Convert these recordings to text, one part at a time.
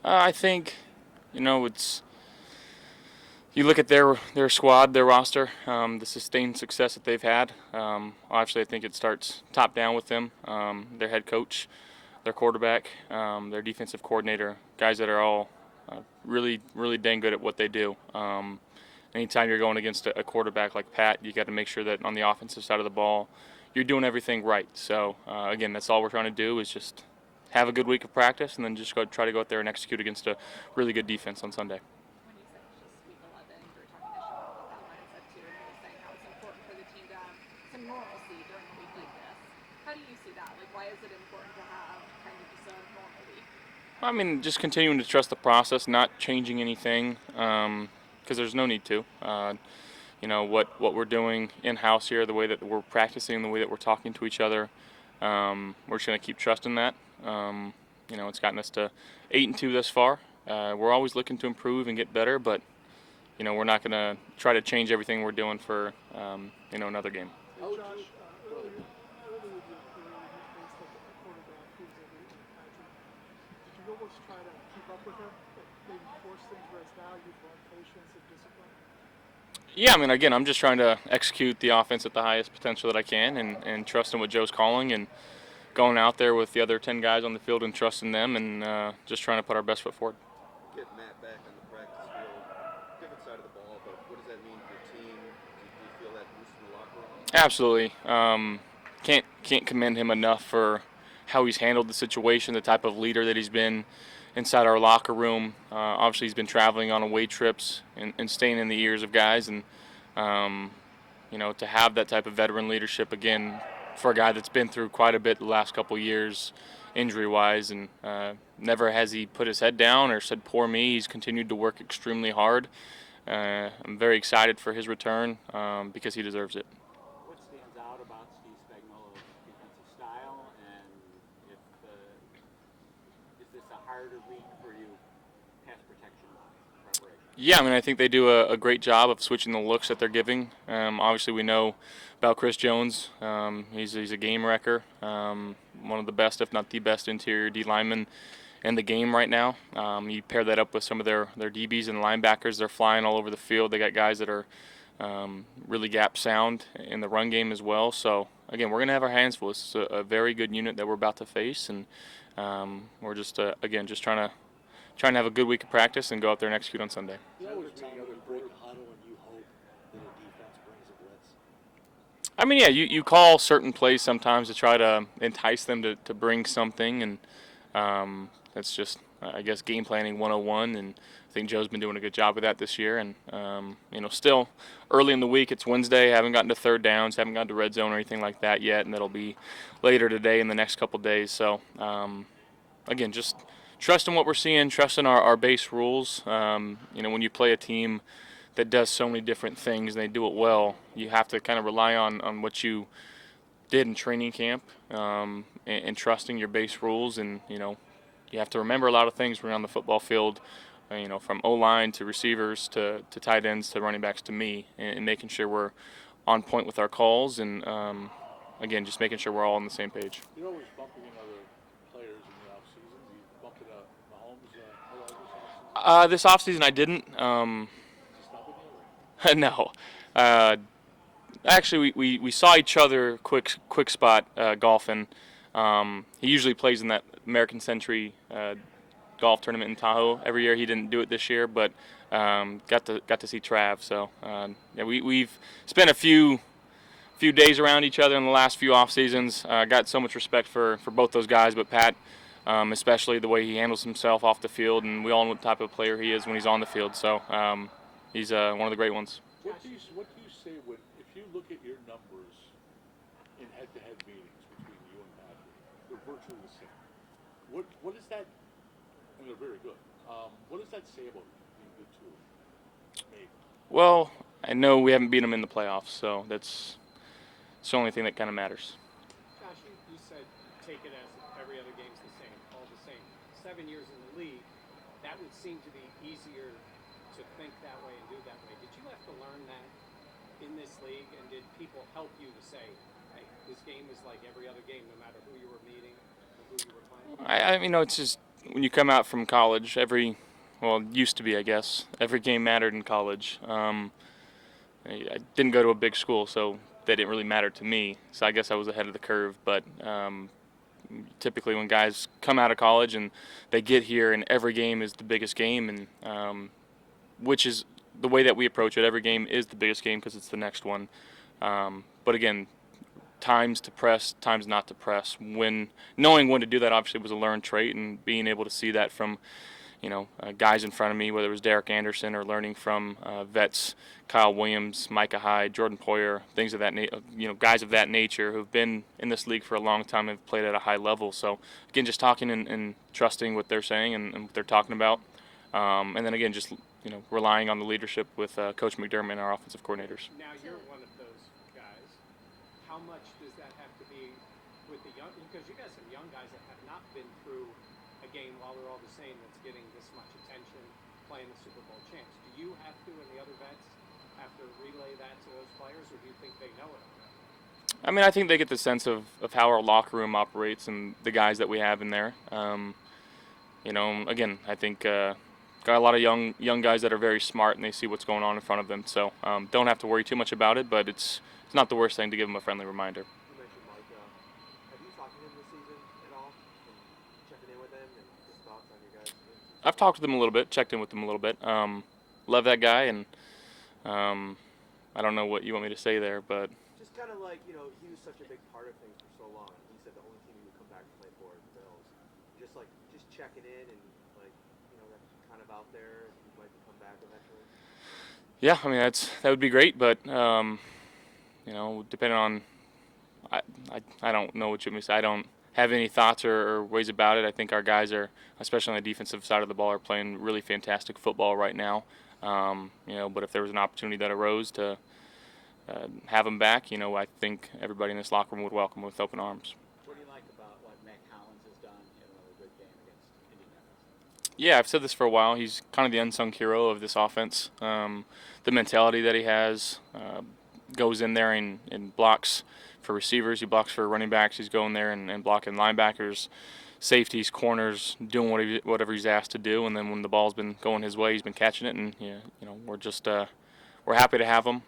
I think, it's you look at their squad, their roster, the sustained success that they've had. Obviously, I think it starts top down with them, their head coach, their quarterback, their defensive coordinator, guys that are all really, really dang good at what they do. Anytime you're going against a quarterback like Pat, you got to make sure that on the offensive side of the ball, you're doing everything right. So again, that's all we're trying to do is just have a good week of practice and then just try to go out there and execute against a really good defense on Sunday. When you said it's just week 11, you were talking to Sean about that mindset too, and he was saying how it's important for the team to have some normalcy during a week like this. How do you see that? Like, why is it important to have kind of just a normal week? I mean, just continuing to trust the process, not changing anything, because there's no need to. What we're doing in house here, the way that we're practicing, the way that we're talking to each other, we're just gonna keep trusting that. It's gotten us to 8-2 thus far. We're always looking to improve and get better, but we're not gonna try to change everything we're doing for another game. Hey Josh, early in your career, you faced a quarterback who was every attribute. Did you almost try to keep up with him, but maybe force things, whereas now you've learned patience and discipline? Yeah, I mean, again, I'm just trying to execute the offense at the highest potential that I can, and trusting what Joe's calling, and going out there with the other 10 guys on the field and trusting them, and just trying to put our best foot forward. Get Matt back on the practice field, different side of the ball, but what does that mean for your team? Do you feel that boost in the locker room? Absolutely. Can't commend him enough for how he's handled the situation, the type of leader that he's been inside our locker room. Obviously, he's been traveling on away trips and staying in the ears of guys, and to have that type of veteran leadership again for a guy that's been through quite a bit the last couple of years, injury-wise, and never has he put his head down or said "poor me." He's continued to work extremely hard. I'm very excited for his return because he deserves it. What stands out about Steve Spagnuolo's defensive style, and if is this a harder week for you, pass protection preparation? Yeah, I mean, I think they do a great job of switching the looks that they're giving. Obviously, we know about Chris Jones. He's a game wrecker, one of the best, if not the best, interior D linemen in the game right now. You pair that up with some of their DBs and linebackers. They're flying all over the field. They got guys that are really gap sound in the run game as well. So, again, we're going to have our hands full. This is a very good unit that we're about to face, and we're just, again, just trying to have a good week of practice and go out there and execute on Sunday. You always tell me you break a huddle and you hope that a defense brings a blitz. I mean, yeah, you call certain plays sometimes to try to entice them to bring something, and that's just, I guess, game planning 101, and I think Joe's been doing a good job with that this year. And, still early in the week, it's Wednesday, haven't gotten to third downs, haven't gotten to red zone or anything like that yet, and that'll be later today in the next couple days. So, again, just trusting what we're seeing, trusting our base rules. When you play a team that does so many different things and they do it well, you have to kind of rely on what you did in training camp, and trusting your base rules. And you have to remember a lot of things when you're on the football field, from O-line to receivers to tight ends to running backs to me, and making sure we're on point with our calls, and again, just making sure we're all on the same page. You're always bumping in other players in the offseason. You bumped into Mahomes a lot this offseason. This offseason I didn't. Is he stopping you? No. Actually, we saw each other quick spot golfing. He usually plays in that American Century golf tournament in Tahoe every year. He didn't do it this year, but got to see Trav. So yeah, we've spent a few days around each other in the last few off seasons. Got so much respect for both those guys, but Pat, especially the way he handles himself off the field, and we all know what type of player he is when he's on the field. So he's one of the great ones. What do you say when, if you look at your numbers in head-to-head meetings between you and Patrick, they're virtually the same. What is that? And they're very good. What does that say about being the two? Maybe. Well, I know we haven't beat them in the playoffs, so that's the only thing that kind of matters. Josh, you said take it as every other game's the same, all the same. 7 years in the league, that would seem to be easier to think that way and do that way. Did you have to learn that in this league, and did people help you to say, hey, this game is like every other game, no matter who you were meeting or who you were playing? It's just when you come out from college, well, it used to be, I guess, every game mattered in college. I didn't go to a big school, so they didn't really matter to me. So I guess I was ahead of the curve. But typically, when guys come out of college and they get here, and every game is the biggest game, and which is the way that we approach it. Every game is the biggest game because it's the next one. But again, times to press, times not to press. Knowing when to do that obviously was a learned trait, and being able to see that from guys in front of me, whether it was Derek Anderson or learning from vets, Kyle Williams, Micah Hyde, Jordan Poyer, things of that guys of that nature who've been in this league for a long time and have played at a high level. So again, just talking and trusting what they're saying and what they're talking about, and then again, just relying on the leadership with Coach McDermott and our offensive coordinators. Now you're one of those guys. How much does that have to be with the young? Because you got some young guys that have not been through a game while they're all the same that's getting this much attention, playing the Super Bowl champs. Do you have to, and the other vets have to relay that to those players, or do you think they know it already? I mean, I think they get the sense of how our locker room operates and the guys that we have in there. Again, I think got a lot of young guys that are very smart and they see what's going on in front of them. So don't have to worry too much about it, but it's not the worst thing to give them a friendly reminder. You mentioned Mike. Have you talked to him this season at all? And checking in with him and his thoughts on your guys' game? I've talked with him a little bit, checked in with him a little bit. Love that guy, and I don't know what you want me to say there, but Just kind of like, he was such a big part of things for so long. He said the only team he would come back to play for is the Bills. Just checking in and that's kind of out there. You'd like to come back eventually. yeah, I mean that would be great, but depending on, I don't know what you want me to say. I don't have any thoughts or ways about it. I think our guys are, especially on the defensive side of the ball, are playing really fantastic football right now. But if there was an opportunity that arose to have them back, I think everybody in this locker room would welcome with open arms. What do you like about what Matt Collins has done in another good game against Indianapolis? Yeah, I've said this for a while. He's kind of the unsung hero of this offense. The mentality that he has, goes in there and blocks for receivers. He blocks for running backs. He's going there and blocking linebackers, safeties, corners, doing whatever he's asked to do. And then when the ball's been going his way, he's been catching it. And we're just we're happy to have him.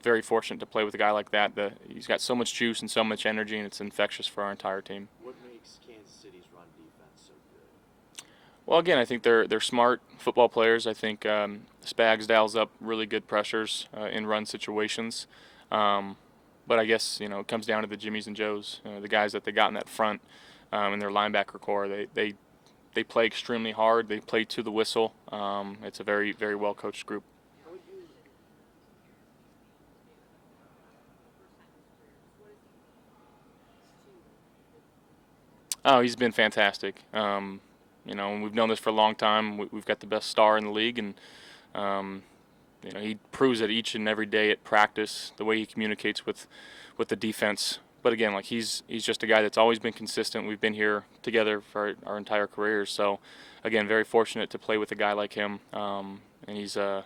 Very fortunate to play with a guy like that. He's got so much juice and so much energy, and it's infectious for our entire team. What makes Kansas City's run defense so good? Well, again, I think they're smart football players. I think Spags dials up really good pressures in run situations. But I guess it comes down to the Jimmies and Joes, the guys that they got in that front in their linebacker core. They play extremely hard. They play to the whistle. It's a very, very well coached group. Oh, he's been fantastic. We've known this for a long time. We've got the best star in the league, and he proves it each and every day at practice. The way he communicates with the defense. But again, he's just a guy that's always been consistent. We've been here together for our entire careers. So, again, very fortunate to play with a guy like him. And he's a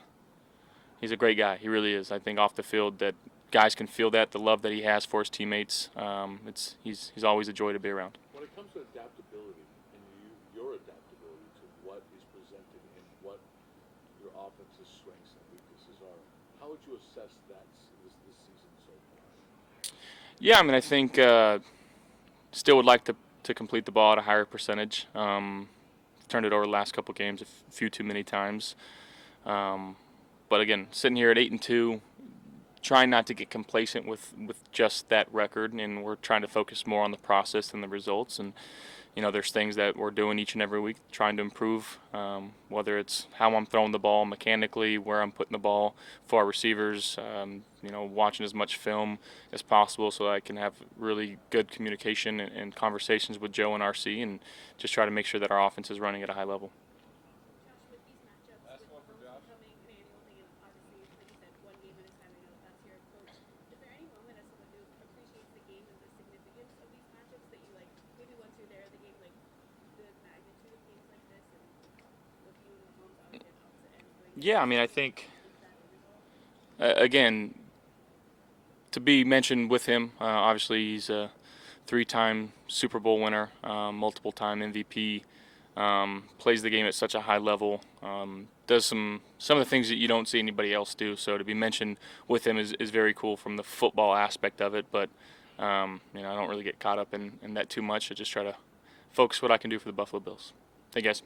great guy. He really is. I think off the field that guys can feel the love that he has for his teammates. He's always a joy to be around. When it comes to adaptability and your adaptability to what is presented and what your offense's strengths and weaknesses are, how would you assess that this season so far? Yeah, I mean, I think still would like to complete the ball at a higher percentage. Turned it over the last couple games a few too many times. But again, sitting here at 8-2, trying not to get complacent with just that record, and we're trying to focus more on the process than the results. And there's things that we're doing each and every week trying to improve, whether it's how I'm throwing the ball mechanically, where I'm putting the ball for our receivers, watching as much film as possible so I can have really good communication and conversations with Joe and RC, and just try to make sure that our offense is running at a high level. Josh, with these matchups, with both becoming an annual thing, and obviously, like you said, one game at a time, I know that's your approach. Is there any moment as someone who appreciates the game and the significance of these matchups that you maybe once you're there, the game, the magnitude of games like this, and with you and Mahomes obviously at opposite ends doing Yeah, I mean, I think again, to be mentioned with him, obviously he's a 3-time Super Bowl winner, multiple-time MVP. Plays the game at such a high level. Does some of the things that you don't see anybody else do. So to be mentioned with him is very cool from the football aspect of it. But I don't really get caught up in that too much. I just try to focus what I can do for the Buffalo Bills. Thank you guys.